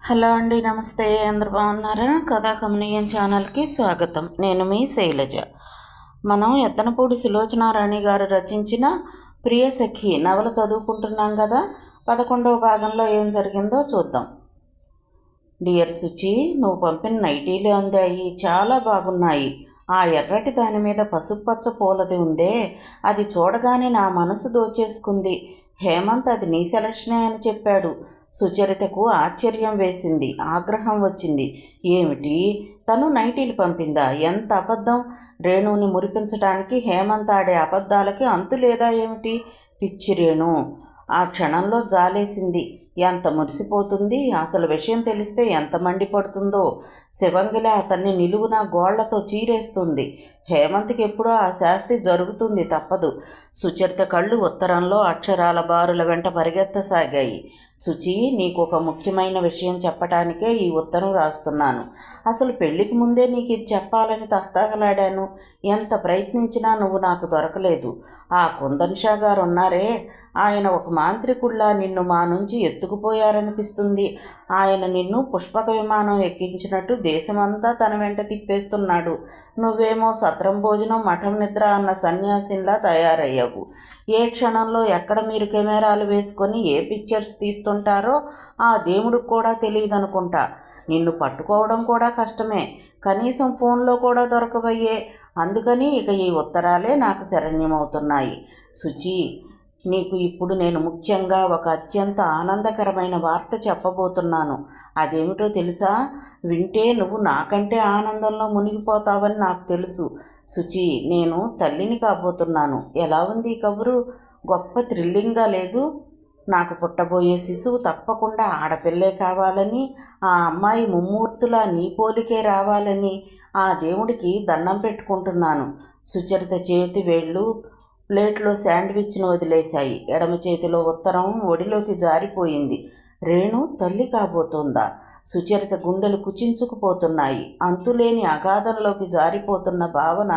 Hello అండి, నమస్తే. అందరు బాగున్నారా? కథా కమనీయం ఛానల్కి స్వాగతం. నేను మీ శైలజ. మనం ఎత్తనపూడి సులోచనారాణి గారు రచించిన ప్రియసఖి నవల చదువుకుంటున్నాం కదా. 11వ భాగంలో ఏం జరిగిందో చూద్దాం. డియర్ సుచి, నువ్వు పంపిన నైటీలు అందాయి, చాలా బాగున్నాయి. ఆ ఎర్రటి దాని మీద పసుపచ్చ పూలది ఉందే, అది చూడగానే నా మనసు దోచేసుకుంది. హేమంత్ అది నీ సెలక్షనే అని చెప్పాడు. సుచరితకు ఆశ్చర్యం వేసింది, ఆగ్రహం వచ్చింది. ఏమిటి, తను నైటీలు పంపిందా? ఎంత అబద్ధం! రేణుని మురిపించడానికి హేమంత్ ఆడే అబద్ధాలకి అంతు లేదా ఏమిటి? పిచ్చి రేణు! ఆ క్షణంలో జాలేసింది. ఎంత మురిసిపోతుంది! అసలు విషయం తెలిస్తే ఎంత మండిపడుతుందో. శివంగిలా అతన్ని నిలువున గోళ్లతో చీరేస్తుంది. హేమంత్కి ఎప్పుడో ఆ శాస్తి జరుగుతుంది, తప్పదు. సుచరిత కళ్ళు ఉత్తరంలో అక్షరాల బారుల వెంట పరిగెత్తసాగాయి. సుచి, నీకు ఒక ముఖ్యమైన విషయం చెప్పటానికే ఈ ఉత్తరం రాస్తున్నాను. అసలు పెళ్లికి ముందే నీకు ఇది చెప్పాలని తహతహలాడాను. ఎంత ప్రయత్నించినా నువ్వు నాకు దొరకలేదు. ఆ కుందన్ షా గారు ఉన్నారే, ఆయన ఒక మాంత్రికుల్లా నిన్ను మా నుంచి ఎత్తుకుపోయారనిపిస్తుంది. ఆయన నిన్ను పుష్పక విమానం ఎక్కించినట్టు దేశమంతా తన వెంట తిప్పేస్తున్నాడు. నువ్వేమో సత్రం భోజనం మఠం నిద్ర అన్న సన్యాసిన్లా తయారయ్యావు. ఏ క్షణంలో ఎక్కడ మీరు కెమెరాలు వేసుకొని ఏ పిక్చర్స్ తీస్తుంటారో ఆ దేవుడికి కూడా తెలియదనుకుంటా. నిన్ను పట్టుకోవడం కూడా కష్టమే, కనీసం ఫోన్లో కూడా దొరకవయ్యే. అందుకని ఇక ఈ ఉత్తరాలే నాకు శరణ్యమవుతున్నాయి. సుచి, నీకు ఇప్పుడు నేను ముఖ్యంగా ఒక అత్యంత ఆనందకరమైన వార్త చెప్పబోతున్నాను. అదేమిటో తెలుసా? వింటే నువ్వు నాకంటే ఆనందంలో మునిగిపోతావని నాకు తెలుసు. సుచి, నేను తల్లిని కాబోతున్నాను. ఎలా ఉంది ఈ కబురు? గొప్ప థ్రిల్లింగ్గా లేదు? నాకు పుట్టబోయే శిశువు తప్పకుండా ఆడపిల్లే కావాలని, ఆ అమ్మాయి ముమ్మూర్తులా నీ పోలికే రావాలని ఆ దేవుడికి దండం పెట్టుకుంటున్నాను. సుచరిత చేతి వేళ్ళు ప్లేట్లో శాండ్విచ్ను వదిలేశాయి. ఎడమ చేతిలో ఉత్తరం ఒడిలోకి జారిపోయింది. రేణు తల్లి కాబోతోందా? సుచరిత గుండెలు కుచించుకుపోతున్నాయి. అంతులేని అగాధంలోకి జారిపోతున్న భావన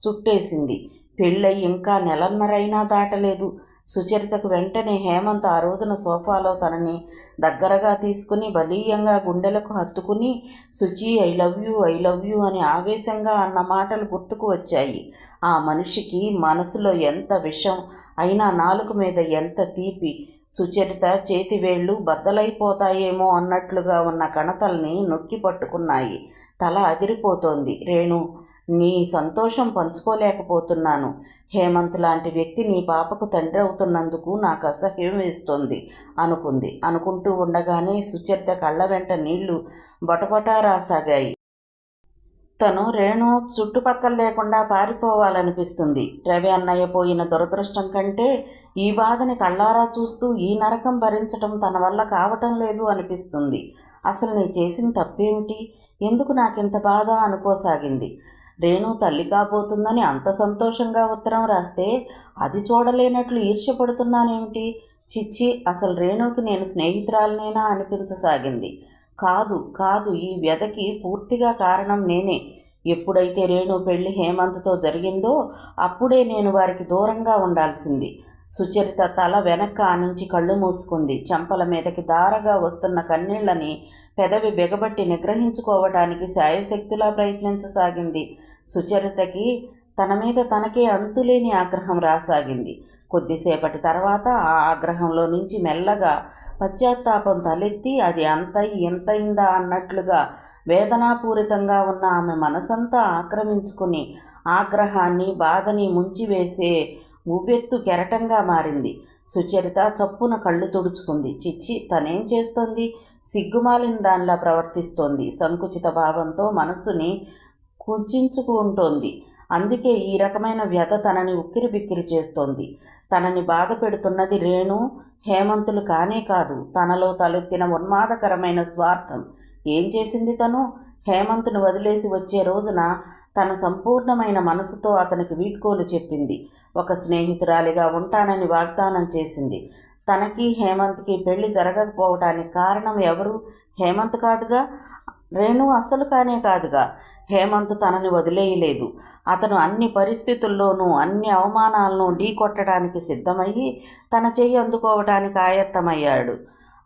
చుట్టేసింది. పెళ్ళై ఇంకా నెలన్నరైనా దాటలేదు. సుచరితకు వెంటనే హేమంత్ ఆ రోజున సోఫాలో తనని దగ్గరగా తీసుకుని బలీయంగా గుండెలకు హత్తుకుని Suchi, I love you, I love you అని ఆవేశంగా అన్న మాటలు గుర్తుకు వచ్చాయి. ఆ మనిషికి మనసులో ఎంత విషం, అయినా నాలుక మీద ఎంత తీపి. సుచరిత చేతివేళ్లు బద్దలైపోతాయేమో అన్నట్లుగా ఉన్న కణతల్ని నొక్కి పట్టుకున్నాయి. తల అదిరిపోతోంది. రేణు, నీ సంతోషం పంచుకోలేకపోతున్నాను. హేమంత్ లాంటి వ్యక్తి నీ పాపకు తండ్రి అవుతున్నందుకు నాకు అసహ్యం వేస్తోంది అనుకుంది. అనుకుంటూ ఉండగానే సుచరిత కళ్ళ వెంట నీళ్లు బొటబొటా రాసాగాయి. తను రేణు చుట్టుపక్కల లేకుండా పారిపోవాలనిపిస్తుంది. రవి అన్నయ్య పోయిన దురదృష్టం కంటే ఈ బాధని కళ్ళారా చూస్తూ ఈ నరకం భరించటం తన వల్ల కావటం లేదు అనిపిస్తుంది. అసలు నీ చేసిన తప్పేమిటి? ఎందుకు నాకింత బాధ అనుకోసాగింది. రేణు తల్లి కాబోతుందని అంత సంతోషంగా ఉత్తరం రాస్తే అది చూడలేనట్లు ఈర్ష్యపడుతున్నానేమిటి? చిచ్చి, అసలు రేణుకి నేను స్నేహితురాలనేనా అనిపించసాగింది. కాదు కాదు, ఈ వ్యధకి పూర్తిగా కారణం నేనే. ఎప్పుడైతే రేణు పెళ్లి హేమంత్తో జరిగిందో అప్పుడే నేను వారికి దూరంగా ఉండాల్సింది. సుచరిత తల వెనక్క ఆనించి కళ్ళు మూసుకుంది. చెంపల మీదకి దారగా వస్తున్న కన్నీళ్లని పెదవి బిగబట్టి నిగ్రహించుకోవటానికి శాయశక్తిలా ప్రయత్నించసాగింది. సుచరితకి తన మీద తనకే అంతులేని ఆగ్రహం రాసాగింది. కొద్దిసేపటి తర్వాత ఆ ఆగ్రహంలో నుంచి మెల్లగా పశ్చాత్తాపం తలెత్తి అది ఎంతయిందా అన్నట్లుగా వేదనాపూరితంగా ఉన్న ఆమె మనసంతా ఆక్రమించుకుని ఆగ్రహాన్ని బాధని ముంచివేసే ఉవ్వెత్తు కెరటంగా మారింది. సుచరిత చప్పున కళ్ళు తుడుచుకుంది. చిచ్చి, తనేం చేస్తోంది? సిగ్గుమాలిన దానిలా ప్రవర్తిస్తోంది. సంకుచిత భావంతో మనస్సుని కుంచుకుంటోంది. అందుకే ఈ రకమైన వ్యధ తనని ఉక్కిరి బిక్కిరి చేస్తోంది. తనని బాధ పెడుతున్నది రేణు, హేమంతులు కానే కాదు, తనలో తలెత్తిన ఉన్మాదకరమైన స్వార్థం. ఏం చేసింది తను? హేమంత్ను వదిలేసి వచ్చే రోజున తన సంపూర్ణమైన మనసుతో అతనికి వీడ్కోలు చెప్పింది. ఒక స్నేహితురాలిగా ఉంటానని వాగ్దానం చేసింది. తనకి హేమంత్కి పెళ్లి జరగకపోవటానికి కారణం ఎవరు? హేమంత్ కాదుగా. రేణు అస్సలు కానే కాదుగా. హేమంత్ తనని వదిలేయలేదు. అతను అన్ని పరిస్థితుల్లోనూ అన్ని అవమానాలను ఢీకొట్టడానికి సిద్ధమయ్యి తన చెయ్యి అందుకోవటానికి ఆయత్తమయ్యాడు.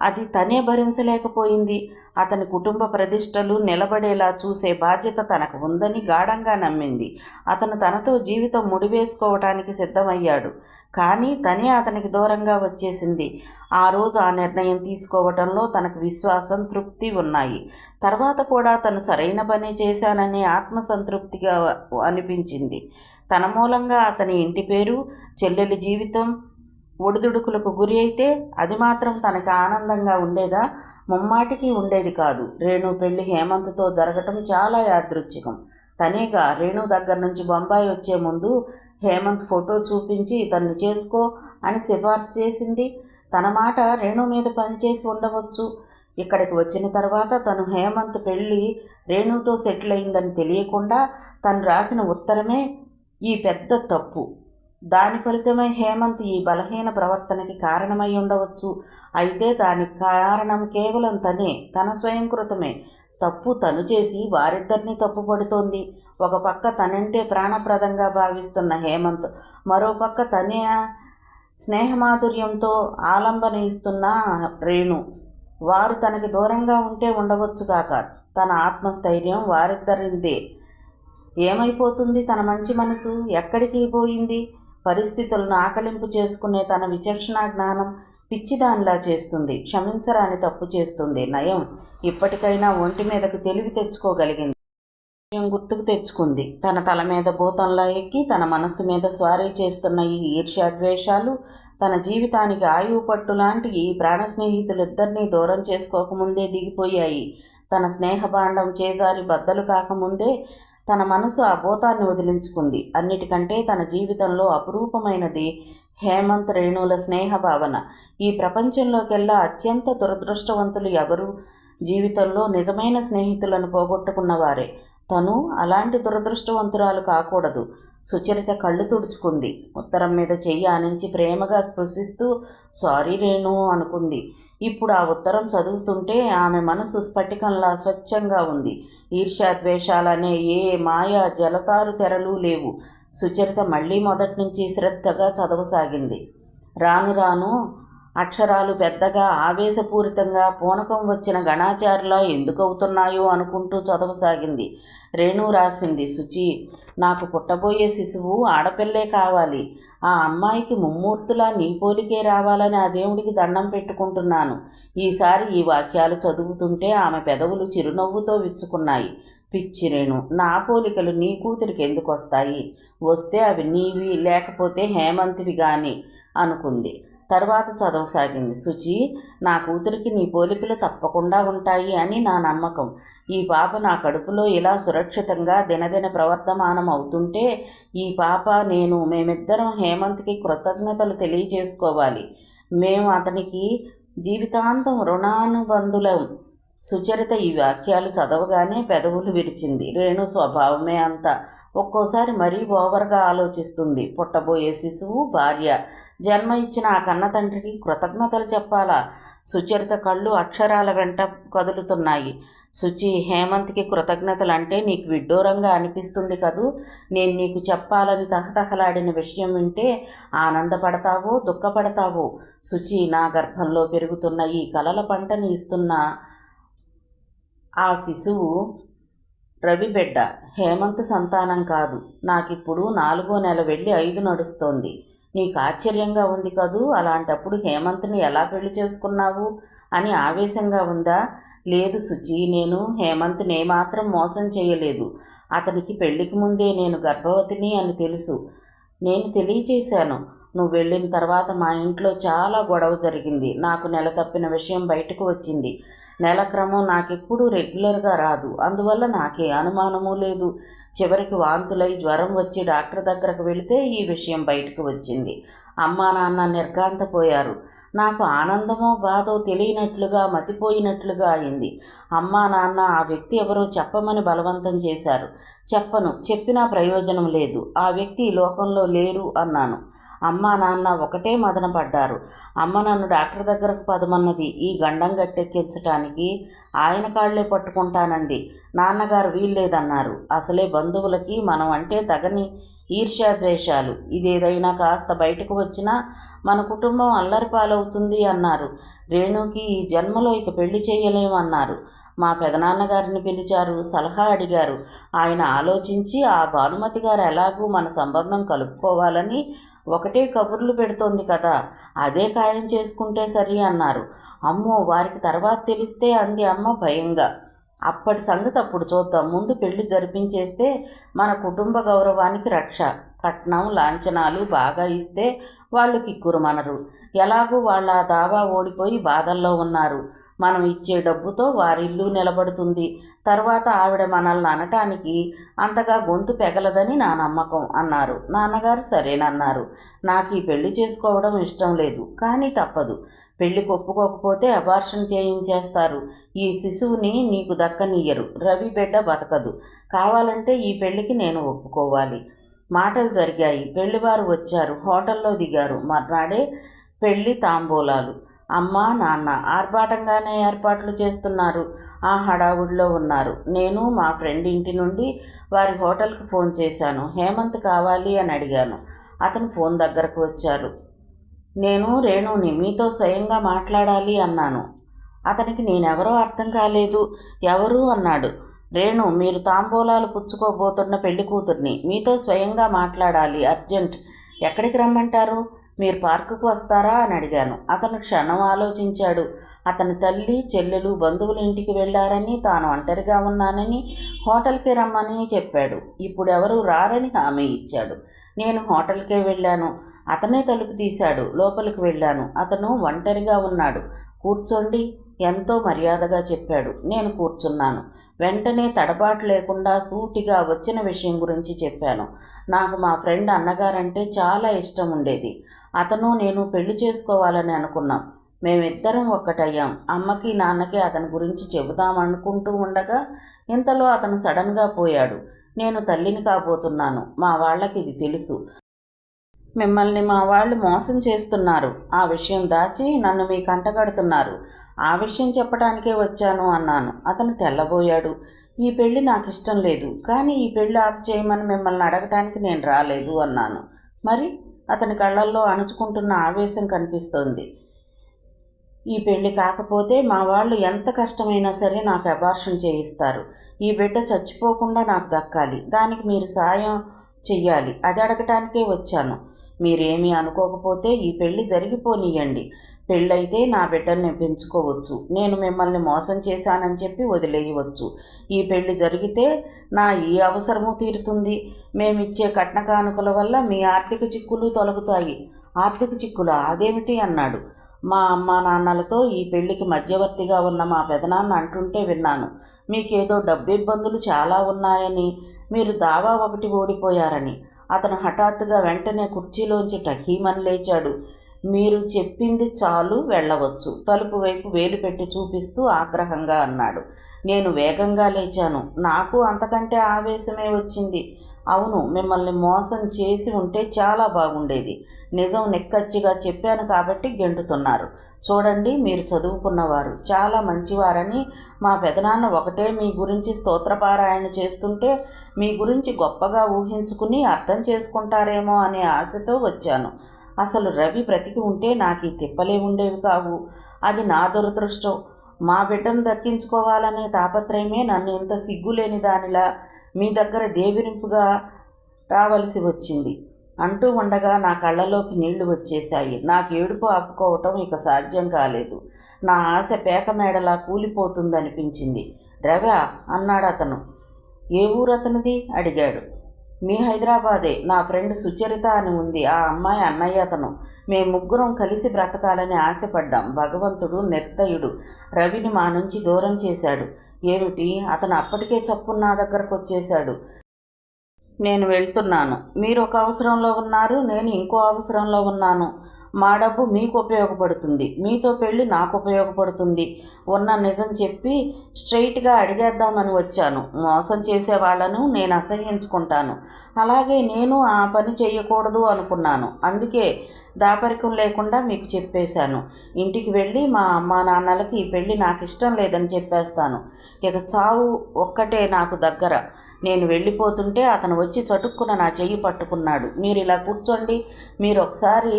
అది తనే భరించలేకపోయింది. అతని కుటుంబ ప్రతిష్టలు నిలబడేలా చూసే బాధ్యత తనకు ఉందని గాఢంగా నమ్మింది. అతను తనతో జీవితం ముడివేసుకోవటానికి సిద్ధమయ్యాడు. కానీ తనే అతనికి దూరంగా వచ్చేసింది. ఆ రోజు ఆ నిర్ణయం తీసుకోవటంలో తనకు విశ్వాసం, తృప్తి ఉన్నాయి. తర్వాత కూడా తను సరైన పని చేశాననే ఆత్మసంతృప్తిగా అనిపించింది. తన మూలంగా అతని ఇంటి పేరు, చెల్లెలి జీవితం ఒడిదుడుకులకు గురి అయితే అది మాత్రం తనకి ఆనందంగా ఉండేదా? ముమ్మాటికి ఉండేది కాదు. రేణు పెళ్లి హేమంత్తో జరగటం చాలా యాదృచ్ఛికం. తనేగా రేణు దగ్గర నుంచి బొంబాయి వచ్చే ముందు హేమంత్ ఫోటో చూపించి ఇతన్ని చేసుకో అని సిఫార్సు చేసింది. తన మాట రేణు మీద పనిచేసి ఉండవచ్చు. ఇక్కడికి వచ్చిన తర్వాత తను హేమంత్ పెళ్ళి రేణుతో సెటిల్ అయిందని తెలియకుండా తను రాసిన ఉత్తరమే ఈ పెద్ద తప్పు. దాని ఫలితమై హేమంత్ ఈ బలహీన ప్రవర్తనకి కారణమై ఉండవచ్చు. అయితే దానికి కారణం కేవలం తనే, తన స్వయంకృతమే. తప్పు తను చేసి వారిద్దరినీ తప్పుపడుతోంది. ఒక పక్క తనంటే ప్రాణప్రదంగా భావిస్తున్న హేమంత్, మరో పక్క తనే స్నేహమాధుర్యంతో ఆలంబన ఇస్తున్న రేణు. వారు తనకి దూరంగా ఉంటే ఉండవచ్చుగాక, తన ఆత్మస్థైర్యం వారిద్దరిదే. ఏమైపోతుంది తన మంచి మనసు? ఎక్కడికి పోయింది? పరిస్థితులను ఆకలింపు చేసుకునే తన విచక్షణా జ్ఞానం పిచ్చిదానిలా చేస్తుంది. క్షమించరాని తప్పు చేస్తుంది. నయం ఇప్పటికైనా ఒంటి మీదకు తెలివి తెచ్చుకోగలిగింది. గుర్తుకు తెచ్చుకుంది. తన తల మీద భూతంలా ఎక్కి తన మనస్సు మీద స్వారీ చేస్తున్న ఈ ఈర్ష్యాద్వేషాలు తన జీవితానికి ఆయువు పట్టు లాంటి ఈ ప్రాణ స్నేహితులిద్దరినీ దూరం చేసుకోకముందే దిగిపోయాయి. తన స్నేహబాండం చేజారి బద్దలు కాకముందే తన మనసు ఆ భూతాన్ని వదిలించుకుంది. అన్నిటికంటే తన జీవితంలో అపురూపమైనది హేమంత్ రేణుల స్నేహ భావన. ఈ ప్రపంచంలోకెల్లా అత్యంత దురదృష్టవంతులు ఎవరు? జీవితంలో నిజమైన స్నేహితులను పోగొట్టుకున్నవారే. తను అలాంటి దురదృష్టవంతురాలు కాకూడదు. సుచరిత కళ్ళు తుడుచుకుంది. ఉత్తరం మీద చెయ్యి ఆనించి ప్రేమగా స్పృశిస్తూ సారీ రేణు అనుకుంది. ఇప్పుడు ఆ ఉత్తరం చదువుతుంటే ఆమె మనసు స్ఫటికంలా స్వచ్ఛంగా ఉంది. ఈర్ష్యాద్వేషాలనే ఏ మాయా జలతారు తెరలు లేవు. సుచరిత మళ్ళీ మొదటి నుంచి శ్రద్ధగా చదవసాగింది. రాను రాను అక్షరాలు పెద్దగా, ఆవేశపూరితంగా, పూనకం వచ్చిన గణాచారిలా ఎందుకు అవుతున్నాయో అనుకుంటూ చదవసాగింది. రేణు రాసింది, శుచి, నాకు పుట్టబోయే శిశువు ఆడపిల్లే కావాలి. ఆ అమ్మాయికి ముమ్మూర్తులా నీ పోలికే రావాలని ఆ దేవుడికి దండం పెట్టుకుంటున్నాను. ఈసారి ఈ వాక్యాలు చదువుతుంటే ఆమె పెదవులు చిరునవ్వుతో విచ్చుకున్నాయి. పిచ్చి రేణు, నా పోలికలు నీ కూతురికి ఎందుకు వస్తాయి? వస్తే అవి నీవి, లేకపోతే హేమంత్వి గాని అనుకుంది. తర్వాత చదవసాగింది. శుచి, నా కూతురికి నీ పోలికలు తప్పకుండా ఉంటాయి అని నా నమ్మకం. ఈ పాప నా కడుపులో ఇలా సురక్షితంగా దినదిన ప్రవర్తమానం అవుతుంటే ఈ పాప మేమిద్దరం హేమంత్కి కృతజ్ఞతలు తెలియజేసుకోవాలి. మేము అతనికి జీవితాంతం రుణానుబంధులం. సుచరిత ఈ వాక్యాలు చదవగానే పెదవులు విరిచింది. రేణు స్వభావమే అంత. ఒక్కోసారి మరీ ఓవర్గా ఆలోచిస్తుంది. పుట్టబోయే శిశువు, భార్య, జన్మ ఇచ్చిన ఆ కన్న తండ్రికి కృతజ్ఞతలు చెప్పాలా? సుచరిత కళ్ళు అక్షరాల వెంట కదులుతున్నాయి. శుచి, హేమంత్కి కృతజ్ఞతలు అంటే నీకు విడ్డూరంగా అనిపిస్తుంది కదూ. నేను నీకు చెప్పాలని తహతహలాడిన విషయం వింటే ఆనందపడతావో దుఃఖపడతావో. శుచి, నా గర్భంలో పెరుగుతున్న ఈ కలల పంటని ఇస్తున్న ఆ శిశువు రవిబిడ్డ, హేమంత్ సంతానం కాదు. నాకిప్పుడు 4వ నెల వెళ్ళి 5 నడుస్తోంది. నీకు ఆశ్చర్యంగా ఉంది కదూ. అలాంటప్పుడు హేమంత్ని ఎలా పెళ్లి చేసుకున్నావు అని ఆవేశంగా ఉందా? లేదు శుచి, నేను హేమంత్ని ఏమాత్రం మోసం చేయలేదు. అతనికి పెళ్లికి ముందే నేను గర్భవతిని అని తెలుసు. నేను తెలియచేశాను. నువ్వు వెళ్ళిన తర్వాత మా ఇంట్లో చాలా గొడవ జరిగింది. నాకు నెల తప్పిన విషయం బయటకు వచ్చింది. నెల క్రమం నాకెప్పుడు రెగ్యులర్గా రాదు. అందువల్ల నాకే అనుమానమూ లేదు. చివరికి వాంతులై జ్వరం వచ్చి డాక్టర్ దగ్గరకు వెళితే ఈ విషయం బయటకు వచ్చింది. అమ్మా నాన్న నిర్ఘాంతపోయారు. నాకు ఆనందమో బాధో తెలియనట్లుగా, మతిపోయినట్లుగా అయింది. అమ్మా నాన్న ఆ వ్యక్తి ఎవరో చెప్పమని బలవంతం చేశారు. చెప్పను, చెప్పినా ప్రయోజనం లేదు. ఆ వ్యక్తి ఈ లోకంలో లేరు అన్నాను. అమ్మా నాన్న ఒకటే మదన పడ్డారు. అమ్మ నన్ను డాక్టర్ దగ్గరకు పదమన్నది ఈ గండం గట్టెక్కించటానికి. ఆయన కాళ్లే పట్టుకుంటానంది. నాన్నగారు వీల్లేదన్నారు. అసలే బంధువులకి మనం అంటే తగని ఈర్ష్యాద్వేషాలు. ఇదేదైనా కాస్త బయటకు వచ్చినా మన కుటుంబం అల్లరిపాలవుతుంది అన్నారు. రేణుకి ఈ జన్మలో ఇక పెళ్లి చేయలేమన్నారు. మా పెదనాన్నగారిని పిలిచారు, సలహా అడిగారు. ఆయన ఆలోచించి ఆ భానుమతి గారు ఎలాగూ మన సంబంధం కలుపుకోవాలని ఒకటే కబుర్లు పెడుతోంది కదా, అదే ఖాయం చేసుకుంటే సరి అన్నారు. అమ్మో, వారికి తర్వాత తెలిస్తే అంది అమ్మ భయంగా. అప్పటి సంగతి అప్పుడు చూద్దాం, ముందు పెళ్లి జరిపించేస్తే మన కుటుంబ గౌరవానికి రక్ష. కట్నం లాంఛనాలు బాగా ఇస్తే వాళ్ళు కిక్కురుమనరు. ఎలాగూ వాళ్ళ దావా ఓడిపోయి బాధల్లో ఉన్నారు. మనం ఇచ్చే డబ్బుతో వారిల్లు నిలబడుతుంది. తర్వాత ఆవిడ మనల్ని అనటానికి అంతగా గొంతు పెగలదని నా నమ్మకం అన్నారు. నాన్నగారు సరేనన్నారు. నాకు ఈ పెళ్లి చేసుకోవడం ఇష్టం లేదు, కానీ తప్పదు. పెళ్లికి ఒప్పుకోకపోతే అబార్షన్ చేయించేస్తారు. ఈ శిశువుని నీకు దక్కనియ్యరు. రవి బిడ్డ బతకదు. కావాలంటే ఈ పెళ్లికి నేను ఒప్పుకోవాలి. మాటలు జరిగాయి. పెళ్లివారు వచ్చారు. హోటల్లో దిగారు. మర్నాడే పెళ్లి తాంబూలాలు. అమ్మ నాన్న ఆర్భాటంగానే ఏర్పాట్లు చేస్తున్నారు. ఆ హడావుడిలో ఉన్నారు. నేను మా ఫ్రెండ్ ఇంటి నుండి వారి హోటల్కి ఫోన్ చేశాను. హేమంత్ కావాలి అని అడిగాను. అతను ఫోన్ దగ్గరకు వచ్చారు. నేను రేణుని మీతో స్వయంగా మాట్లాడాలి అన్నాను. అతనికి నేనెవరో అర్థం కాలేదు. ఎవరు అన్నాడు. రేణు, మీరు తాంబూలాలు పుచ్చుకోబోతున్న పెళ్లి కూతుర్ని. మీతో స్వయంగా మాట్లాడాలి, అర్జెంట్. ఎక్కడికి రమ్మంటారు? మీరు పార్కుకు వస్తారా అని అడిగాను. అతను క్షణం ఆలోచించాడు. అతని తల్లి చెల్లెలు బంధువుల ఇంటికి వెళ్ళారని, తాను ఒంటరిగా ఉన్నానని, హోటల్కి రమ్మని చెప్పాడు. ఇప్పుడు ఎవరు రారని హామీ ఇచ్చాడు. నేను హోటల్కే వెళ్ళాను. అతనే తలుపు తీశాడు. లోపలికి వెళ్ళాను. అతను ఒంటరిగా ఉన్నాడు. కూర్చోండి, ఎంతో మర్యాదగా చెప్పాడు. నేను కూర్చున్నాను. వెంటనే తడబాటు లేకుండా సూటిగా వచ్చిన విషయం గురించి చెప్పాను. నాకు మా ఫ్రెండ్ అన్నగారంటే చాలా ఇష్టం ఉండేది. అతను నేను పెళ్లి చేసుకోవాలని అనుకున్నాం. మేమిద్దరం ఒక్కటయ్యాం. అమ్మకి నాన్నకి అతని గురించి చెబుదామనుకుంటూ ఉండగా ఇంతలో అతను సడన్గా పోయాడు. నేను తల్లిని కాబోతున్నాను. మా వాళ్ళకి ఇది తెలుసు. మిమ్మల్ని మా వాళ్ళు మోసం చేస్తున్నారు. ఆ విషయం దాచి నన్ను మీ కంటగడుతున్నారు. ఆ విషయం చెప్పడానికే వచ్చాను అన్నాను. అతను తెల్లబోయాడు. ఈ పెళ్లి నాకు ఇష్టం లేదు, కానీ ఈ పెళ్లి ఆపు చేయమని మిమ్మల్ని అడగటానికి నేను రాలేదు అన్నాను. మరి? అతని కళ్ళల్లో అణుచుకుంటున్న ఆవేశం కనిపిస్తోంది. ఈ పెళ్లి కాకపోతే మా వాళ్ళు ఎంత కష్టమైనా సరే నాకు అబార్షన్ చేయిస్తారు. ఈ బిడ్డ చచ్చిపోకుండా నాకు దక్కాలి. దానికి మీరు సాయం చెయ్యాలి. అది అడగటానికే వచ్చాను. మీరేమీ అనుకోకపోతే ఈ పెళ్లి జరిగిపోనియండి. పెళ్ళైతే నా బిడ్డల్ని పెంచుకోవచ్చు. నేను మిమ్మల్ని మోసం చేశానని చెప్పి వదిలేయవచ్చు. ఈ పెళ్లి జరిగితే నా ఈ అవసరము తీరుతుంది. మేమిచ్చే కట్న కానుకల వల్ల మీ ఆర్థిక చిక్కులు తొలగుతాయి. ఆర్థిక చిక్కులా? అదేమిటి అన్నాడు. మా అమ్మ నాన్నలతో ఈ పెళ్లికి మధ్యవర్తిగా ఉన్న మా పెదనాన్న అంటుంటే విన్నాను. మీకేదో డబ్బు ఇబ్బందులు చాలా ఉన్నాయని, మీరు దావా ఒకటి ఓడిపోయారని. అతను హఠాత్తుగా వెంటనే కుర్చీలోంచి టకీమని లేచాడు. మీరు చెప్పింది చాలు, వెళ్ళవచ్చు. తలుపు వైపు వేలు పెట్టి చూపిస్తూ ఆగ్రహంగా అన్నాడు. నేను వేగంగా లేచాను. నాకు అంతకంటే ఆవేశమే వచ్చింది. అవును, మిమ్మల్ని మోసం చేసి ఉంటే చాలా బాగుండేది. నిజం నిక్కచ్చిగా చెప్పాను కాబట్టి గెంటుతున్నారు. చూడండి, మీరు చదువుకున్నవారు, చాలా మంచివారని మా పెదనాన్న ఒకటే మీ గురించి స్తోత్రపారాయణ చేస్తుంటే మీ గురించి గొప్పగా ఊహించుకుని అర్థం చేసుకుంటారేమో అనే ఆశతో వచ్చాను. అసలు రవి బ్రతికి ఉంటే నాకు ఈ తిప్పలే ఉండేవి కావు. అది నా దురదృష్టం. మా బిడ్డను దక్కించుకోవాలనే తాపత్రయమే నన్ను ఇంత సిగ్గులేని దానిలా మీ దగ్గర దేవిరింపుగా రావలసి వచ్చింది అంటూ ఉండగా నా కళ్ళలోకి నీళ్లు వచ్చేశాయి. నాకు ఏడుపు ఆపుకోవటం ఇక సాధ్యం కాలేదు. నా ఆశ పేక మేడలా కూలిపోతుందనిపించింది. రవా అన్నాడు అతను. ఏ ఊరు అతనిది అడిగాడు. మీ హైదరాబాదే. నా ఫ్రెండ్ సుచరిత అని ఉంది. ఆ అమ్మాయి అన్నయ్య అతను. మేము ముగ్గురం కలిసి బ్రతకాలని ఆశపడ్డాం. భగవంతుడు నిర్దయుడు. రవిని మా నుంచి దూరం చేశాడు. ఏమిటి? అతను అప్పటికే చప్పున నా దగ్గరకు వచ్చేశాడు. నేను వెళ్తున్నాను. మీరు ఒక అవసరంలో ఉన్నారు, నేను ఇంకో అవసరంలో ఉన్నాను. మా డబ్బు మీకు ఉపయోగపడుతుంది, మీతో పెళ్ళి నాకు ఉపయోగపడుతుంది. ఉన్న నిజం చెప్పి స్ట్రైట్గా అడిగేద్దామని వచ్చాను. మోసం చేసే వాళ్లను నేను అసహ్యించుకుంటాను. అలాగే నేను ఆ పని చేయకూడదు అనుకున్నాను. అందుకే దాపరికం లేకుండా మీకు చెప్పేశాను. ఇంటికి వెళ్ళి మా అమ్మా నాన్నలకి ఈ పెళ్ళి నాకు ఇష్టం లేదని చెప్పేస్తాను. ఇక చావు ఒక్కటే నాకు దగ్గర. నేను వెళ్ళిపోతుంటే అతను వచ్చి చటుక్కున నా చెయ్యి పట్టుకున్నాడు. మీరు ఇలా కూర్చోండి, మీరు ఒకసారి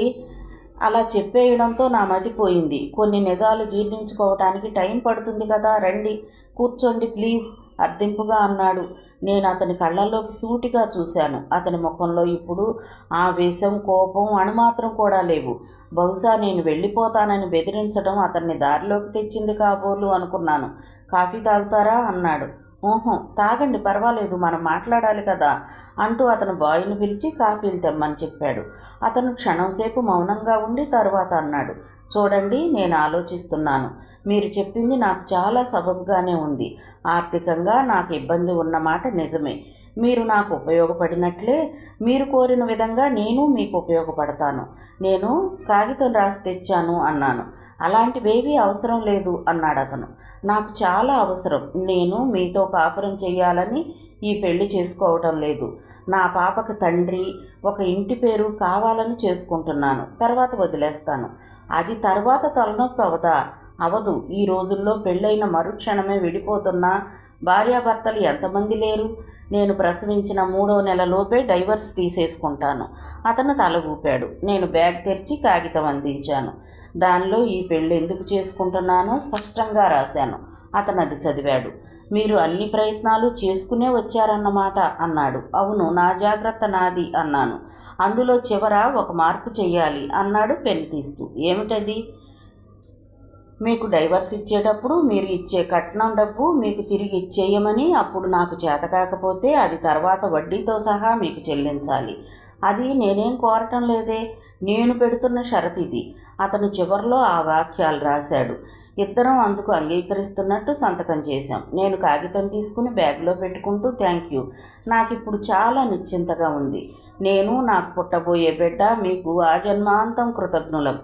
అలా చెప్పేయడంతో నా మతిపోయింది. కొన్ని నిజాలు జీర్ణించుకోవటానికి టైం పడుతుంది కదా, రండి కూర్చోండి ప్లీజ్ అర్థింపుగా అన్నాడు. నేను అతని కళ్ళల్లోకి సూటిగా చూశాను. అతని ముఖంలో ఇప్పుడు ఆవేశం, కోపం అణుమాత్రం కూడా లేవు. బహుశా నేను వెళ్ళిపోతానని బెదిరించడం అతన్ని దారిలోకి తెచ్చింది కాబోలు అనుకున్నాను. కాఫీ తాగుతారా అన్నాడు. ఓహో తాగండి, పర్వాలేదు, మనం మాట్లాడాలి కదా అంటూ అతను బాయ్ని పిలిచి కాఫీలు తెమ్మని చెప్పాడు. అతను క్షణంసేపు మౌనంగా ఉండి తరువాత అన్నాడు, చూడండి, నేను ఆలోచిస్తున్నాను. మీరు చెప్పింది నాకు చాలా సబబుగానే ఉంది. ఆర్థికంగా నాకు ఇబ్బంది ఉన్నమాట నిజమే. మీరు నాకు ఉపయోగపడినట్లే మీరు కోరిన విధంగా నేను మీకు ఉపయోగపడతాను. నేను కాగితం రాసి తెచ్చాను అన్నాను. అలాంటివేవీ అవసరం లేదు అన్నాడు అతను. నాకు చాలా అవసరం. నేను మీతో కాపురం చేయాలని ఈ పెళ్లి చేసుకోవటం లేదు. నా పాపకు తండ్రి, ఒక ఇంటి పేరు కావాలని చేసుకుంటున్నాను. తర్వాత వదిలేస్తాను. అది తర్వాత తలనొప్పి అవదు. ఈ రోజుల్లో పెళ్ళైన మరుక్షణమే విడిపోతున్న భార్యాభర్తలు ఎంతమంది లేరు? నేను ప్రసవించిన 3వ నెలలోపే డైవర్స్ తీసేసుకుంటాను. అతను తల ఊపాడు. నేను బ్యాగ్ తెరిచి కాగితం అందించాను. దానిలో ఈ పెళ్ళి ఎందుకు చేసుకుంటున్నానో స్పష్టంగా రాశాను. అతను అది చదివాడు. మీరు అన్ని ప్రయత్నాలు చేసుకునే వచ్చారన్నమాట అన్నాడు. అవును, నా జాగ్రత్త నాది అన్నాను. అందులో చివర ఒక మార్పు చెయ్యాలి అన్నాడు పెన్ తీస్తూ. ఏమిటది? మీకు డైవర్స్ ఇచ్చేటప్పుడు మీరు ఇచ్చే కట్నం డబ్బు మీకు తిరిగి ఇచ్చేయమని, అప్పుడు నాకు చేత కాకపోతే అది తర్వాత వడ్డీతో సహా మీకు చెల్లించాలి. అది నేనేం కోరటం లేదే, నేను పెడుతున్న షరతు ఇది. అతను చివరిలో ఆ వాక్యాలు రాశాడు. ఇద్దరం అందుకు అంగీకరిస్తున్నట్టు సంతకం చేశాం. నేను కాగితం తీసుకుని బ్యాగ్లో పెట్టుకుంటూ, థ్యాంక్ యూ, నాకిప్పుడు చాలా నిశ్చింతగా ఉంది. నేను, నాకు పుట్టబోయే బిడ్డ మీకు ఆజన్మాంతం కృతజ్ఞులం.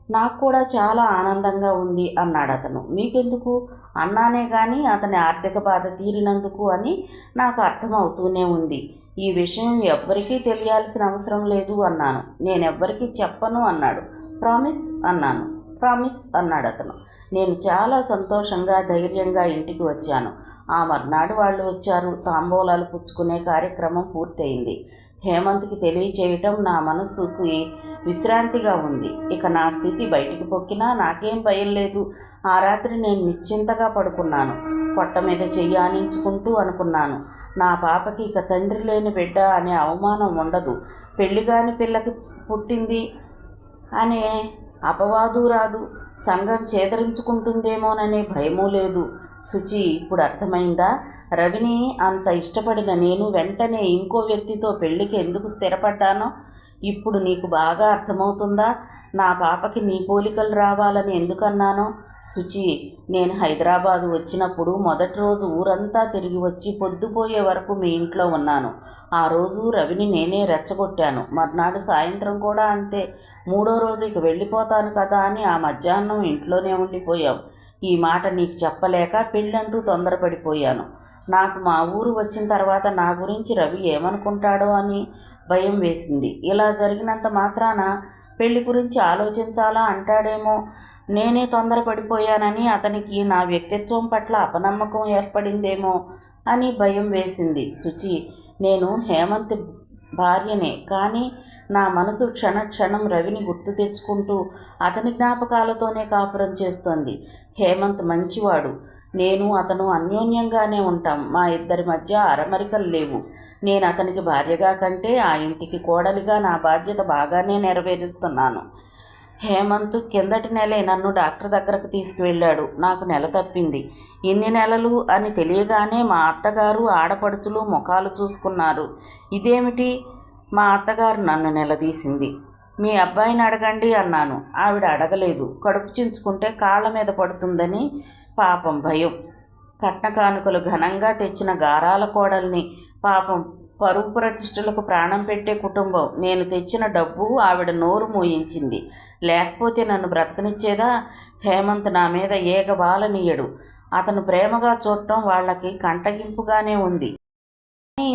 నాకు కూడా చాలా ఆనందంగా ఉంది అన్నాడు అతను. మీకెందుకు అన్నానే కానీ అతని ఆర్థిక బాధ తీరినందుకు అని నాకు అర్థమవుతూనే ఉంది. ఈ విషయం ఎవ్వరికీ తెలియాల్సిన అవసరం లేదు అన్నాను. నేనెవ్వరికీ చెప్పను అన్నాడు. ప్రామిస్ అన్నాను. ప్రామిస్ అన్నాడు అతను. నేను చాలా సంతోషంగా ధైర్యంగా ఇంటికి వచ్చాను. ఆ మర్నాడు వాళ్ళు వచ్చారు. తాంబూలాలు పుచ్చుకునే కార్యక్రమం పూర్తయింది. హేమంత్కి తెలియచేయటం నా మనస్సుకి విశ్రాంతిగా ఉంది. ఇక నా స్థితి బయటికి పొక్కినా నాకేం భయం లేదు. ఆ రాత్రి నేను నిశ్చింతగా పడుకున్నాను. పొట్ట మీద చెయ్యి ఆనించుకుంటూ అనుకున్నాను, నా పాపకి ఇక తండ్రి లేని బిడ్డ అనే అవమానం ఉండదు. పెళ్లిగాని పిల్లకి పుట్టింది అనే అపవాదు రాదు. సంఘం చేదరించుకుంటుందేమోననే భయమూ లేదు. శుచి, ఇప్పుడు అర్థమైందా? రవిని అంత ఇష్టపడిన నేను వెంటనే ఇంకో వ్యక్తితో పెళ్లికి ఎందుకు స్థిరపడ్డానో ఇప్పుడు నీకు బాగా అర్థమవుతుందా? నా పాపకి నీ పోలికలు రావాలని ఎందుకన్నానో? శుచి, నేను హైదరాబాదు వచ్చినప్పుడు మొదటి రోజు ఊరంతా తిరిగి వచ్చి పొద్దుపోయే వరకు మీ ఇంట్లో ఉన్నాను. ఆ రోజు రవిని నేనే రెచ్చగొట్టాను. మర్నాడు సాయంత్రం కూడా అంతే. 3వ రోజు ఇక వెళ్ళిపోతాను కదా అని ఆ మధ్యాహ్నం ఇంట్లోనే ఉండిపోయాం. ఈ మాట నీకు చెప్పలేక పెళ్ళంటూ తొందరపడిపోయాను. నాకు మా ఊరు వచ్చిన తర్వాత నా గురించి రవి ఏమనుకుంటాడో అని భయం వేసింది. ఇలా జరిగినంత మాత్రాన పెళ్లి గురించి ఆలోచించాలా అంటాడేమో. నేనే తొందరపడిపోయానని అతనికి నా వ్యక్తిత్వం పట్ల అపనమ్మకం ఏర్పడిందేమో అని భయం వేసింది. శుచి, నేను హేమంత్ భార్యనే, కానీ నా మనసు క్షణక్షణం రవిని గుర్తు తెచ్చుకుంటూ అతని జ్ఞాపకాలతోనే కాపురం చేస్తోంది. హేమంత్ మంచివాడు. నేను అతను అన్యోన్యంగానే ఉంటాం. మా ఇద్దరి మధ్య అరమరికలు లేవు. నేను అతనికి భార్యగా కంటే ఆ ఇంటికి కోడలిగా నా బాధ్యత బాగానే నెరవేరుస్తున్నాను. హేమంత్ కిందటి నెలే నన్ను డాక్టర్ దగ్గరకు తీసుకువెళ్ళాడు. నాకు నెల తప్పింది. ఎన్ని నెలలు అని తెలియగానే మా అత్తగారు ఆడపడుచులు ముఖాలు చూసుకున్నారు. ఇదేమిటి? మా అత్తగారు నన్ను నిలదీసింది. మీ అబ్బాయిని అడగండి అన్నాను. ఆవిడ అడగలేదు. కడుపు చించుకుంటే కాళ్ళ మీద పడుతుందని పాపం భయం. కట్నకానుకలు ఘనంగా తెచ్చిన గారాల కోడల్ని. పాపం పరువు ప్రతిష్టలకు ప్రాణం పెట్టే కుటుంబం. నేను తెచ్చిన డబ్బు ఆవిడ నోరు మూయించింది. లేకపోతే నన్ను బ్రతకనిచ్చేదా? హేమంత్ నా మీద ఏగబాలనీయడు. అతను ప్రేమగా చూడటం వాళ్ళకి కంటగింపుగానే ఉంది.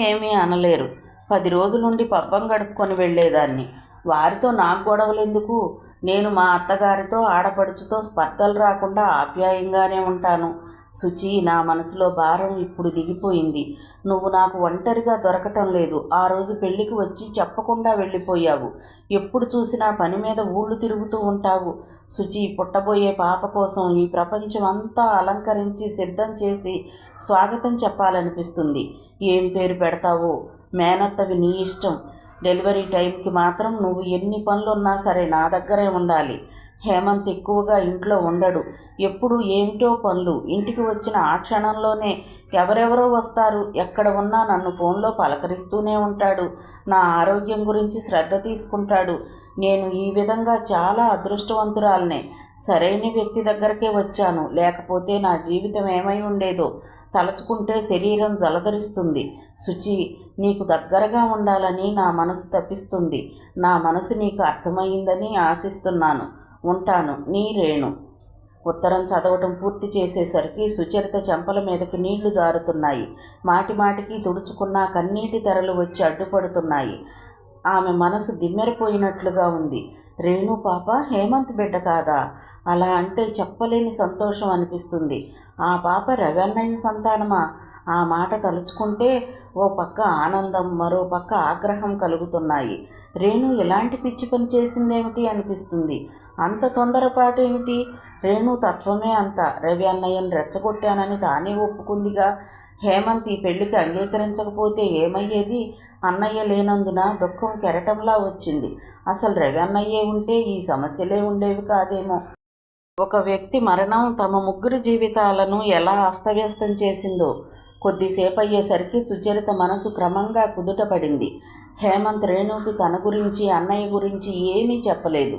ఏమీ అనలేరు. 10 రోజులుండి పబ్బం గడుపుకొని వెళ్ళేదాన్ని. వారితో నాకు గొడవలెందుకు? నేను మా అత్తగారితో ఆడపడుచుతో స్పర్ధలు రాకుండా ఆప్యాయంగానే ఉంటాను. శుచి, నా మనసులో భారం ఇప్పుడు దిగిపోయింది. నువ్వు నాకు ఒంటరిగా దొరకటం లేదు. ఆ రోజు పెళ్లికి వచ్చి చెప్పకుండా వెళ్ళిపోయావు. ఎప్పుడు చూసినా పని మీద ఊళ్ళు తిరుగుతూ ఉంటావు. శుచి, పుట్టబోయే పాప కోసం ఈ ప్రపంచం అంతా అలంకరించి సిద్ధం చేసి స్వాగతం చెప్పాలనిపిస్తుంది. ఏం పేరు పెడతావో మేనత్తవి నీ ఇష్టం. డెలివరీ టైంకి మాత్రం నువ్వు ఎన్ని పనులున్నా సరే నా దగ్గరే ఉండాలి. హేమంత్ ఎక్కువగా ఇంట్లో ఉండడు. ఎప్పుడు ఏమిటో పనులు. ఇంటికి వచ్చిన ఆ క్షణంలోనే ఎవరెవరో వస్తారు. ఎక్కడ ఉన్నా నన్ను ఫోన్లో పలకరిస్తూనే ఉంటాడు. నా ఆరోగ్యం గురించి శ్రద్ధ తీసుకుంటాడు. నేను ఈ విధంగా చాలా అదృష్టవంతురాలనే. సరైన వ్యక్తి దగ్గరకే వచ్చాను. లేకపోతే నా జీవితం ఏమై ఉండేదో తలచుకుంటే శరీరం జలధరిస్తుంది. శుచి, నీకు దగ్గరగా ఉండాలని నా మనసు తప్పిస్తుంది. నా మనసు నీకు అర్థమైందని ఆశిస్తున్నాను. ఉంటాను, నీ రేణు. ఉత్తరం చదవటం పూర్తి చేసేసరికి సుచరిత చెంపల మీదకి నీళ్లు జారుతున్నాయి. మాటి మాటికి తుడుచుకున్న కన్నీటి తెరలు వచ్చి అడ్డుపడుతున్నాయి. ఆమె మనసు దిమ్మెరపోయినట్లుగా ఉంది. రేణు పాప హేమంత్ బిడ్డ కాదా? అలా అంటే చెప్పలేని సంతోషం అనిపిస్తుంది. ఆ పాప రవన్నయ్య సంతానమా? ఆ మాట తలుచుకుంటే ఓ పక్క ఆనందం, మరో పక్క ఆగ్రహం కలుగుతున్నాయి. రేణు ఎలాంటి పిచ్చి పని చేసిందేమిటి అనిపిస్తుంది. అంత తొందరపాటేమిటి? రేణు తత్వమే అంత. రవి అన్నయ్యను రెచ్చగొట్టానని తానే ఒప్పుకుందిగా. హేమంత్ ఈ పెళ్లికి అంగీకరించకపోతే ఏమయ్యేది? అన్నయ్య లేనందున దుఃఖం కెరటంలా వచ్చింది. అసలు రవి అన్నయ్యే ఉంటే ఈ సమస్యలే ఉండేవి కాదేమో. ఒక వ్యక్తి మరణం తమ ముగ్గురు జీవితాలను ఎలా అస్తవ్యస్తం చేసిందో. కొద్దిసేపు అయ్యేసరికి సుచరిత మనసు క్రమంగా కుదుటపడింది. హేమంత్ రేణుకి తన గురించి, అన్నయ్య గురించి ఏమీ చెప్పలేదు.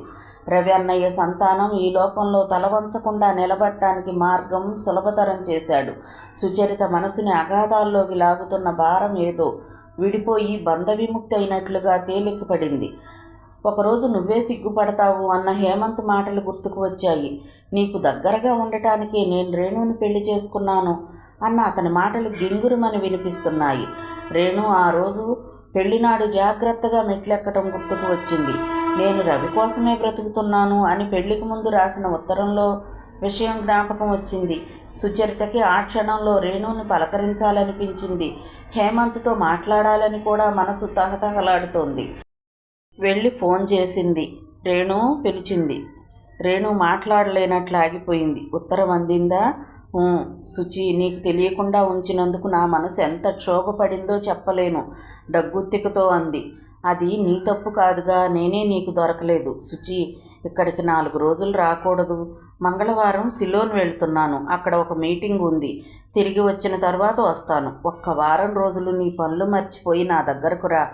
రవి అన్నయ్య సంతానం ఈ లోకంలో తలవంచకుండా నిలబడటానికి మార్గం సులభతరం చేశాడు. సుచరిత మనసుని అగాధాల్లోకి లాగుతున్న భారం ఏదో విడిపోయి బంధవిముక్తి అయినట్లుగా తేలికపడింది. ఒకరోజు నువ్వే సిగ్గుపడతావు అన్న హేమంత్ మాటలు గుర్తుకు వచ్చాయి. నీకు దగ్గరగా ఉండటానికే నేను రేణుని పెళ్లి చేసుకున్నాను అన్న అతని మాటలు గింగురుమని వినిపిస్తున్నాయి. రేణు ఆ రోజు పెళ్లినాడు జాగ్రత్తగా మెట్లెక్కటం గుర్తుకు వచ్చింది. నేను రవి కోసమే బ్రతుకుతున్నాను అని పెళ్లికి ముందు రాసిన ఉత్తరంలో విషయం జ్ఞాపకం వచ్చింది. సుచరితకి ఆ క్షణంలో రేణుని పలకరించాలనిపించింది. హేమంత్తో మాట్లాడాలని కూడా మనసు తహతహలాడుతోంది. వెళ్ళి ఫోన్ చేసింది. రేణు పిలిచింది. రేణు మాట్లాడలేనట్లు ఆగిపోయింది. ఉత్తరం అందిందా? శుచి, నీకు తెలియకుండా ఉంచినందుకు నా మనసు ఎంత క్షోభపడిందో చెప్పలేను, డగ్గుత్తికతో అంది. అది నీ తప్పు కాదుగా, నేనే నీకు దొరకలేదు. శుచి, ఇక్కడికి 4 రోజులు రాకూడదు. మంగళవారం సిలోన్ వెళ్తున్నాను. అక్కడ ఒక మీటింగ్ ఉంది. తిరిగి వచ్చిన తర్వాత వస్తాను. 1 వారం రోజులు నీ పనులు మర్చిపోయి నా దగ్గరకు రా.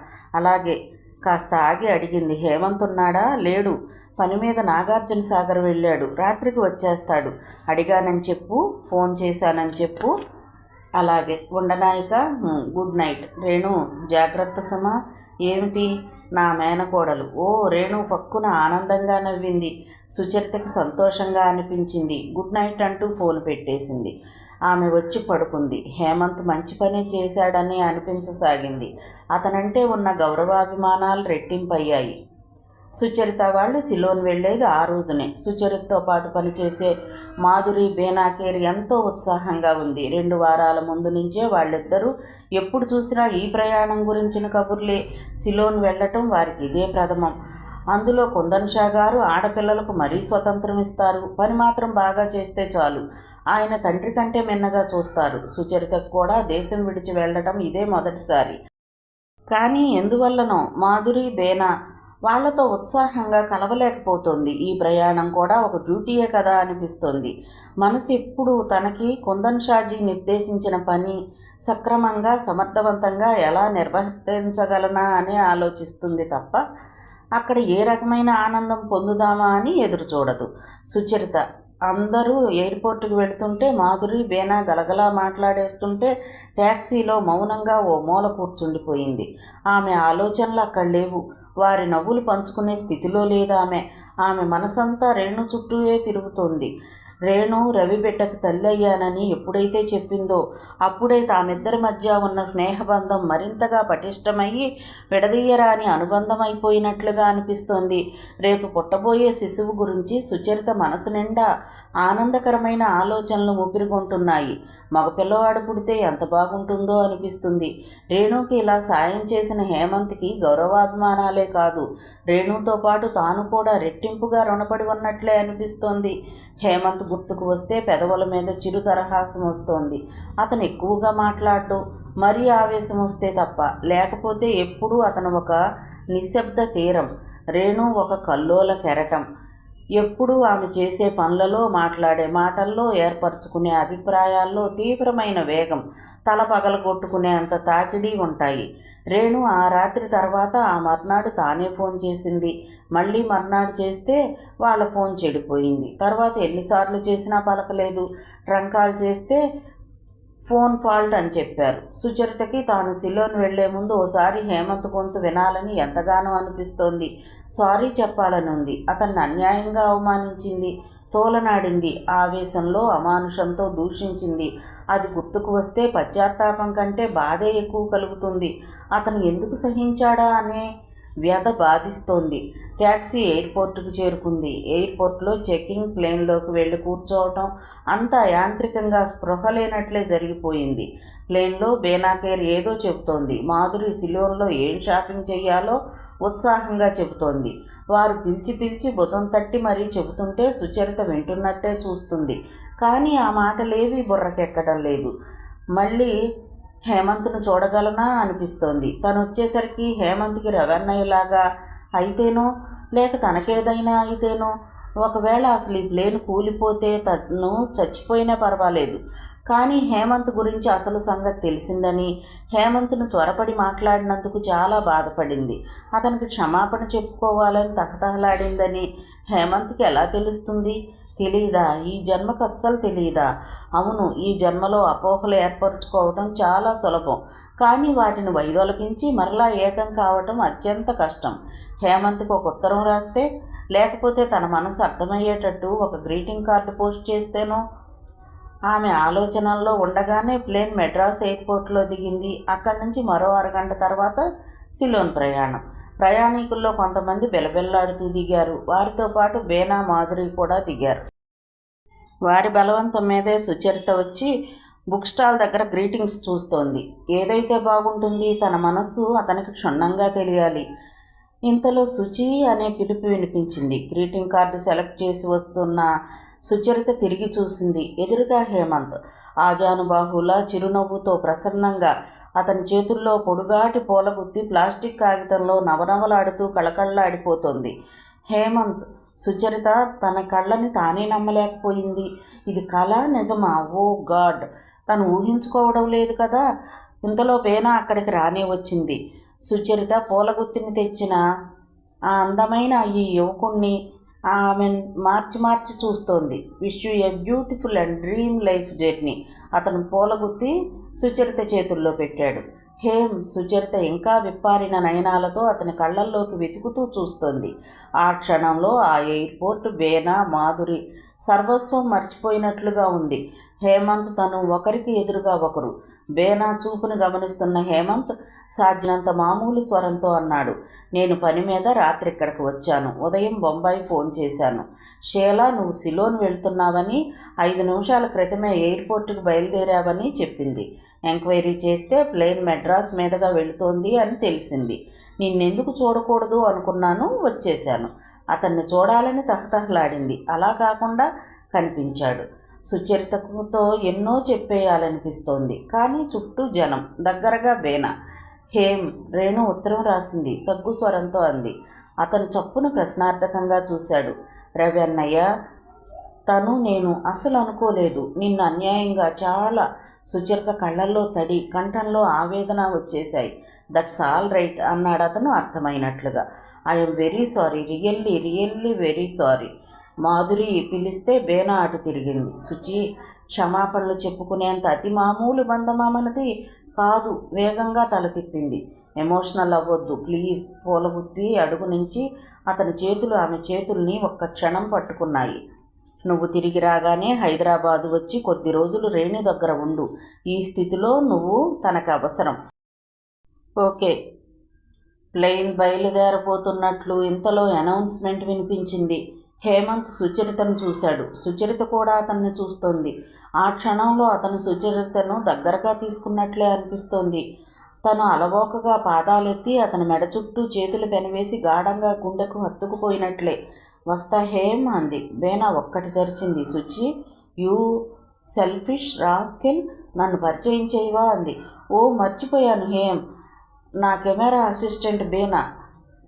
అలాగే. కాస్త ఆగి అడిగింది. హేమంత్ ఉన్నాడా? లేడు. పని మీద నాగార్జున సాగర్ వెళ్ళాడు. రాత్రికి వచ్చేస్తాడు. అడిగానని చెప్పు, ఫోన్ చేశానని చెప్పు. అలాగే. ఉండనాయిక. Good night. రేణు, జాగ్రత్త సుమా. ఏమిటి? నా మేనకోడలు. ఓ రేణు ఫక్కున ఆనందంగా నవ్వింది. సుచరితకి సంతోషంగా అనిపించింది. గుడ్ నైట్ అంటూ ఫోన్ పెట్టేసింది. ఆమె వచ్చి పడుకుంది. హేమంత్ మంచి పనే చేశాడని అనిపించసాగింది. అతనంటే ఉన్న గౌరవాభిమానాలు రెట్టింపయ్యాయి. సుచరిత వాళ్ళు సిలోన్ వెళ్ళేది ఆ రోజునే. సుచరితతో పాటు పనిచేసే మాధురి బేనాకేర్ ఎంతో ఉత్సాహంగా ఉంది. 2 వారాల ముందు నుంచే వాళ్ళిద్దరూ ఎప్పుడు చూసినా ఈ ప్రయాణం గురించిన కబుర్లే. సిలోన్ వెళ్ళటం వారికి ఇదే ప్రథమం. అందులో కుందన్ షా గారు ఆడపిల్లలకు మరీ స్వతంత్రం ఇస్తారు. పని మాత్రం బాగా చేస్తే చాలు. ఆయన తండ్రి కంటే మిన్నగా చూస్తారు. సుచరితకు కూడా దేశం విడిచి వెళ్ళటం ఇదే మొదటిసారి. కానీ ఎందువల్లనో మాధురి బేనా వాళ్లతో ఉత్సాహంగా కలవలేకపోతుంది. ఈ ప్రయాణం కూడా ఒక డ్యూటీయే కదా అనిపిస్తోంది. మనసు ఎప్పుడు తనకి కుందన్ షాజీ నిర్దేశించిన పని సక్రమంగా, సమర్థవంతంగా ఎలా నిర్వర్తించగలనా అని ఆలోచిస్తుంది తప్ప అక్కడ ఏ రకమైన ఆనందం పొందుదామా అని ఎదురు చూడదు. సుచరిత అందరూ ఎయిర్పోర్టుకు వెళుతుంటే మాధురి బేనా గలగలా మాట్లాడేస్తుంటే ట్యాక్సీలో మౌనంగా ఓ మూల కూర్చుండిపోయింది. ఆమె ఆలోచనలు అక్కడ లేవు. వారి నవ్వులు పంచుకునే స్థితిలో లేదామె. ఆమె మనసంతా రేణు చుట్టూయే తిరుగుతోంది. రేణు రవి బిడ్డకు తల్లి అయ్యానని ఎప్పుడైతే చెప్పిందో అప్పుడే తామిద్దరి మధ్య ఉన్న స్నేహబంధం మరింతగా పటిష్టమయ్యి విడదీయరాని అనుబంధం అయిపోయినట్లుగా అనిపిస్తోంది. రేపు పుట్టబోయే శిశువు గురించి సుచరిత మనసు నిండా ఆనందకరమైన ఆలోచనలు ఊపిరికొంటున్నాయి. మగపిల్లవాడు పుడితే ఎంత బాగుంటుందో అనిపిస్తుంది. రేణుకి ఇలా సాయం చేసిన హేమంత్కి గౌరవాభిమానాలే కాదు, రేణుతో పాటు తాను కూడా రెట్టింపుగా రుణపడి ఉన్నట్లే అనిపిస్తోంది. హేమంత్ గుర్తుకు వస్తే పెదవుల మీద చిరు తరహాసం వస్తోంది. అతను ఎక్కువగా మాట్లాడు, మరీ ఆవేశం వస్తే తప్ప, లేకపోతే ఎప్పుడూ అతను ఒక నిశ్శబ్ద తీరం, రేణు ఒక కల్లోల కెరటం. ఎప్పుడూ ఆమె చేసే పనులలో, మాట్లాడే మాటల్లో, ఏర్పరచుకునే అభిప్రాయాల్లో తీవ్రమైన వేగం, తల పగలగొట్టుకునేంత తాకిడి ఉంటాయి. రేణు ఆ రాత్రి తర్వాత ఆ మర్నాడు తానే ఫోన్ చేసింది. మళ్ళీ మర్నాడు చేస్తే వాళ్ళ ఫోన్ చెడిపోయింది. తర్వాత ఎన్నిసార్లు చేసినా పలకలేదు. ట్రంక్ కాల్ చేస్తే ఫోన్ ఫాల్ట్ అని చెప్పారు. సుచరితకి తాను సిలోన్ వెళ్లే ముందు ఓసారి హేమంత్ గొంతు వినాలని ఎంతగానో అనిపిస్తోంది. సారీ చెప్పాలని ఉంది. అతన్ని అన్యాయంగా అవమానించింది, తోలనాడింది, ఆవేశంలో అమానుషంతో దూషించింది. అది గుర్తుకు వస్తే పశ్చాత్తాపం కంటే బాధే ఎక్కువ కలుగుతుంది. అతను ఎందుకు సహించాడా అనే వ్యధ బాధిస్తోంది. ట్యాక్సీ ఎయిర్పోర్టుకు చేరుకుంది. ఎయిర్పోర్ట్లో చెకింగ్, ప్లేన్లోకి వెళ్ళి కూర్చోవటం అంతా యాంత్రికంగా స్పృహ లేనట్లే జరిగిపోయింది. ప్లేన్లో బేనాకేర్ ఏదో చెబుతోంది. మాధురి సిలోన్లో ఏం షాపింగ్ చెయ్యాలో ఉత్సాహంగా చెబుతోంది. వారు పిలిచి పిలిచి భుజం తట్టి మరీ చెబుతుంటే సుచరిత వింటున్నట్టే చూస్తుంది. కానీ ఆ మాటలేవీ బుర్రకెక్కడం లేదు. మళ్ళీ హేమంత్ను చూడగలనా అనిపిస్తోంది. తను వచ్చేసరికి హేమంత్కి రవన్నయ్యలాగా అయితేనో, లేక తనకేదైనా అయితేనో, ఒకవేళ అసలు ఈ ప్లేన్ కూలిపోతే తను చచ్చిపోయినా పర్వాలేదు. కానీ హేమంత్ గురించి అసలు సంగతి తెలిసిందని, హేమంత్ను త్వరపడి మాట్లాడినందుకు చాలా బాధపడింది. అతనికి క్షమాపణ చెప్పుకోవాలని తహతహలాడిందని హేమంత్కి ఎలా తెలుస్తుంది? తెలీదా? ఈ జన్మకు అస్సలు తెలీదా? అవును, ఈ జన్మలో అపోహలు ఏర్పరచుకోవటం చాలా సులభం. కానీ వాటిని వైదొలగించి మరలా ఏకం కావటం అత్యంత కష్టం. హేమంత్కి ఒక ఉత్తరం రాస్తే, లేకపోతే తన మనసు అర్థమయ్యేటట్టు ఒక గ్రీటింగ్ కార్డు పోస్ట్ చేస్తేనో. ఆమె ఆలోచనల్లో ఉండగానే ప్లేన్ మెడ్రాస్ ఎయిర్పోర్ట్లో దిగింది. అక్కడి నుంచి మరో అరగంట తర్వాత సిలోన్ ప్రయాణం. ప్రయాణికుల్లో కొంతమంది బెలబెల్లాడుతూ దిగారు. వారితో పాటు బేనా, మాధురి కూడా దిగారు. వారి బలవంతం మీదే సుచరిత వచ్చి బుక్ స్టాల్ దగ్గర గ్రీటింగ్స్ చూస్తోంది. ఏదైతే బాగుంటుంది? తన మనస్సు అతనికి క్షుణ్ణంగా తెలియాలి. ఇంతలో శుచి అనే పిలుపు వినిపించింది. గ్రీటింగ్ కార్డు సెలెక్ట్ చేసి వస్తున్న సుచరిత తిరిగి చూసింది. ఎదురుగా హేమంత్ ఆజానుబాహులా చిరునవ్వుతో ప్రసన్నంగా అతని చేతుల్లో పొడుగాటి పూలగుత్తి ప్లాస్టిక్ కాగితంలో నవనవలాడుతూ కళకళలాడిపోతోంది. హేమంత్. సుచరిత తన కళ్ళని తానే నమ్మలేకపోయింది. ఇది కళ, నిజమా? ఓ గాడ్! తను ఊహించుకోవడం లేదు కదా. ఇంతలో బేనా అక్కడికి రానే వచ్చింది. సుచరిత పూలగుత్తిని తెచ్చిన ఆ అందమైన ఈ యువకుణ్ణి ఆమె మార్చి మార్చి చూస్తోంది. Wish you a beautiful and dream life journey. అతను పూలగుత్తి సుచరిత చేతుల్లో పెట్టాడు. హేమ్. సుచరిత ఇంకా విప్పారిన నయనాలతో అతని కళ్ళల్లోకి వెతుకుతూ చూస్తోంది. ఆ క్షణంలో ఆ ఎయిర్పోర్ట్, బేనా, మాధురి సర్వస్వం మర్చిపోయినట్లుగా ఉంది. హేమంత్ తను ఒకరికి ఎదురుగా ఒకరు. బేనా చూపును గమనిస్తున్న హేమంత్ సాధ్యనంత మామూలు స్వరంతో అన్నాడు, నేను పని మీద రాత్రి ఇక్కడికి వచ్చాను. ఉదయం బొంబాయి ఫోన్ చేశాను. షేలా, నువ్వు సిలోన్ వెళ్తున్నావని, 5 నిమిషాల క్రితమే ఎయిర్పోర్టుకు బయలుదేరావని చెప్పింది. ఎంక్వైరీ చేస్తే ప్లేన్ మెడ్రాస్ మీదుగా వెళుతోంది అని తెలిసింది. నిన్నెందుకు చూడకూడదు అనుకున్నాను, వచ్చేశాను. అతన్ని చూడాలని తహతహలాడింది. అలా కాకుండా కనిపించాడు. సుచరితతో ఎన్నో చెప్పేయాలనిపిస్తోంది. కానీ చుట్టూ జనం, దగ్గరగా బేనా. హేమ్. రేణు ఉత్తరం రాసింది, తగ్గు స్వరంతో అంది. అతను చప్పున ప్రశ్నార్థకంగా చూశాడు. రవి అన్నయ్య, తను నేను అస్సలు అనుకోలేదు. నిన్ను అన్యాయంగా చాలా. సుచరిత కళ్ళల్లో తడి, కంఠంలో ఆవేదన వచ్చేశాయి. దట్స్ ఆల్ రైట్ అన్నాడు అతను అర్థమైనట్లుగా. I'm very sorry, really really very sorry. Madhuri పిలిస్తే బేనా అటు తిరిగింది. శుచి, క్షమాపణలు చెప్పుకునేంత అతి మామూలు బంధమా మనది కాదు. వేగంగా తల తిప్పింది. Emotional అవ్వొద్దు please. పూలగుత్తి అడుగు నుంచి అతని చేతులు ఆమె చేతుల్ని ఒక్క క్షణం పట్టుకున్నాయి. నువ్వు తిరిగి రాగానే హైదరాబాదు వచ్చి కొద్ది రోజులు రేణు దగ్గర ఉండు. ఈ స్థితిలో నువ్వు తనకు అవసరం. ఓకే. ప్లేన్ బయలుదేరబోతున్నట్లు ఇంతలో అనౌన్స్మెంట్ వినిపించింది. హేమంత్ సుచరితను చూశాడు. సుచరిత కూడా అతన్ని చూస్తోంది. ఆ క్షణంలో అతను సుచరితను దగ్గరగా తీసుకున్నట్లే అనిపిస్తోంది. తను అలవోకగా పాదాలెత్తి అతని మెడ చుట్టూ చేతులు పెనవేసి గాఢంగా గుండెకు హత్తుకుపోయినట్లే. వస్తా హేమ్ అంది. బేనా ఒక్కటి జరిచింది. సుచి, యూ సెల్ఫిష్ రాస్కెల్, నన్ను పరిచయం చేయవా అంది. ఓ మర్చిపోయాను హేమ్, నా కెమెరా అసిస్టెంట్ బేనా.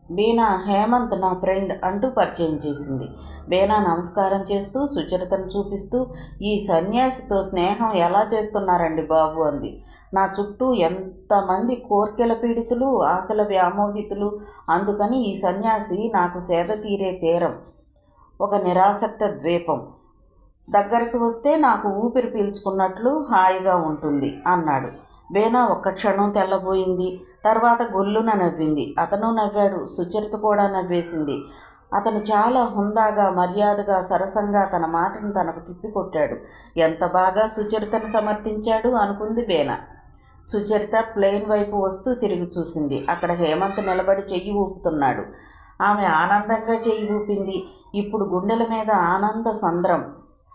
బీనా హేమంత్ నా ఫ్రెండ్ అంటూ పరిచయం చేసింది. బేనా నమస్కారం చేస్తూ సుచరితను చూపిస్తూ, ఈ సన్యాసితో స్నేహం ఎలా చేస్తున్నారండి బాబు అంది. నా చుట్టూ ఎంతమంది కోర్కెల పీడితులు, ఆశల వ్యామోహితులు, అందుకని ఈ సన్యాసి నాకు సేద తీరే తీరం, ఒక నిరాసక్త ద్వీపం. దగ్గరికి వస్తే నాకు ఊపిరి పీల్చుకున్నట్లు హాయిగా ఉంటుంది అన్నాడు. బేనా ఒక్క క్షణం తెల్లబోయింది. తర్వాత గొల్లున నవ్వింది. అతను నవ్వాడు. సుచరిత కూడా నవ్వేసింది. అతను చాలా హుందాగా, మర్యాదగా, సరసంగా తన మాటను తనకు తిప్పికొట్టాడు. ఎంత బాగా సుచరితను సమర్థించాడు అనుకుంది బేనా. సుచరిత ప్లేన్ వైపు వస్తూ తిరిగి చూసింది. అక్కడ హేమంత్ నిలబడి చెయ్యి ఊపుతున్నాడు. ఆమె ఆనందంగా చెయ్యి ఊపింది. ఇప్పుడు గుండెల మీద ఆనంద సంద్రం,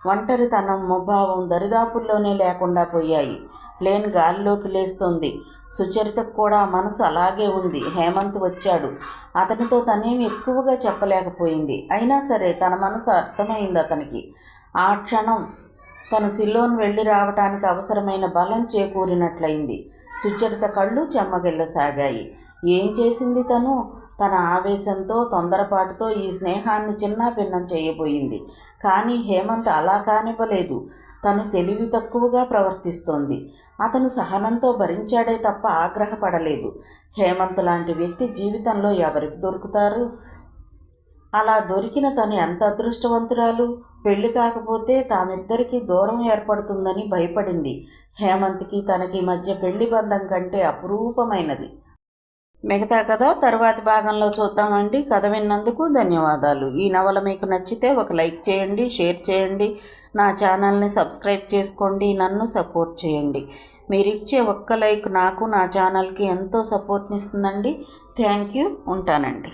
ఒంటరితనం ముభావం దరిదాపుల్లోనే లేకుండా పోయాయి. ప్లేన్ గాలిలోకి లేస్తోంది. సుచరితకు కూడా మనసు అలాగే ఉంది. హేమంత్ వచ్చాడు. అతనితో తనేమి ఎక్కువగా చెప్పలేకపోయింది. అయినా సరే తన మనసు అర్థమైంది అతనికి. ఆ క్షణం తను సిలోన్ వెళ్ళి రావటానికి అవసరమైన బలం చేకూరినట్లయింది. సుచరిత కళ్ళు చెమ్మగిల్లసాగాయి. ఏం చేసింది తను? తన ఆవేశంతో, తొందరపాటుతో ఈ స్నేహాన్ని చిన్నాభిన్నం చేయబోయింది. కానీ హేమంత్ అలా కానివ్వలేదు. తను తెలివి తక్కువగా ప్రవర్తిస్తోంది. అతను సహనంతో భరించాడే తప్ప ఆగ్రహపడలేదు. హేమంత్ లాంటి వ్యక్తి జీవితంలో ఎవరికి దొరుకుతారు? అలా దొరికిన తను ఎంత అదృష్టవంతురాలు. పెళ్లి కాకపోతే తామిద్దరికీ దూరం ఏర్పడుతుందని భయపడింది. హేమంత్కి తనకి మధ్య పెళ్లి బంధం కంటే అపురూపమైనది. మిగతా కథ తర్వాతి భాగంలో చూద్దామండి. కథ విన్నందుకు ధన్యవాదాలు. ఈ నవల మీకు నచ్చితే ఒక లైక్ చేయండి, షేర్ చేయండి, నా ఛానల్ని సబ్స్క్రైబ్ చేసుకోండి, నన్ను సపోర్ట్ చేయండి. మీరిచ్చే ఒక్క లైక్ నాకు, నా ఛానల్కి ఎంతో సపోర్ట్ని ఇస్తుందండి. Thank you. ఉంటానండి.